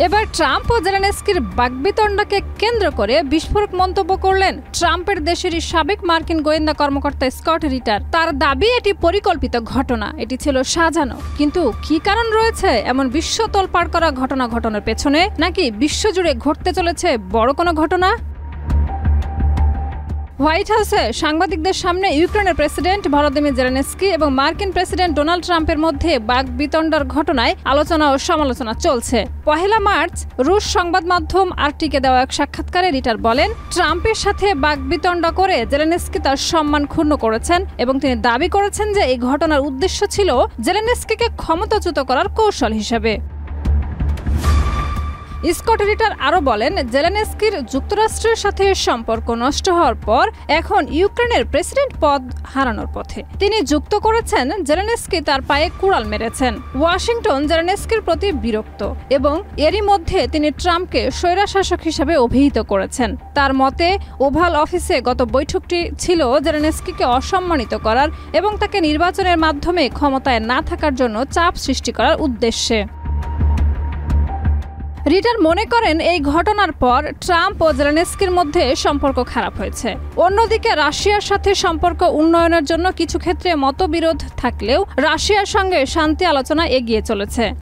এবার ট্রাম্প ও জেলেনস্কির বাকবিতণ্ডাকে কেন্দ্র করে বিস্ফোরক মন্তব্য করলেন ট্রাম্পের দেশেরই সাবেক মার্কিন গোয়েন্দা কর্মকর্তা স্কট রিটার। তার দাবি এটি পরিকল্পিত ঘটনা, এটি ছিল সাজানো। কিন্তু কি কারণ রয়েছে এমন বিশ্ব তোলপাড় করা ঘটনা ঘটানোর পেছনে? নাকি বিশ্বজুড়ে ঘটতে চলেছে বড় কোনো ঘটনা? হোয়াইট হাউসে সাংবাদিকদের সামনে ইউক্রেনের প্রেসিডেন্ট ভলোদিমির জেলেনস্কি এবং মার্কিন প্রেসিডেন্ট ডোনাল্ড ট্রাম্পের মধ্যে বাকবিতণ্ডার ঘটনায় আলোচনা ও সমালোচনা চলছে। 1 মার্চ রুশ সংবাদ মাধ্যম আরটিকে দেওয়া এক সাক্ষাৎকারে রিটার বলেন, ট্রাম্পের সাথে বাকবিতণ্ডা করে জেলেনস্কি তার সম্মান ক্ষুণ্ণ করেছেন এবং তিনি দাবি করেছেন যে এই ঘটনার উদ্দেশ্য ছিল জেলেনস্কিকে ক্ষমতাচ্যুত করার কৌশল হিসেবে। স্কট রিটার আরও বলেন, জেলেনস্কির যুক্তরাষ্ট্রের সাথে সম্পর্ক নষ্ট হওয়ার পর এখন ইউক্রেনের প্রেসিডেন্ট পদ হারানোর পথে। তিনি যুক্ত করেছেন, জেলেনস্কি তার পায়ে কুড়াল মেরেছেন। ওয়াশিংটন জেলেনস্কির প্রতি বিরক্ত এবং এরই মধ্যে তিনি ট্রাম্পকে স্বৈরশাসক হিসেবে অভিহিত করেছেন। তার মতে, ওভাল অফিসে গত বৈঠকটি ছিল জেলেনস্কিকে অসম্মানিত করার এবং তাকে নির্বাচনের মাধ্যমে ক্ষমতায় না থাকার জন্য চাপ সৃষ্টি করার উদ্দেশ্যে। রিটার মনে করেন, এই ঘটনার পর ট্রাম্প ও জেলেনস্কির মধ্যে সম্পর্ক খারাপ হয়েছে। অন্যদিকে রাশিয়ার সাথে সম্পর্ক উন্নয়নের জন্য কিছু ক্ষেত্রে মতবিরোধ থাকলেও রাশিয়ার সঙ্গে শান্তি আলোচনা এগিয়ে চলেছে।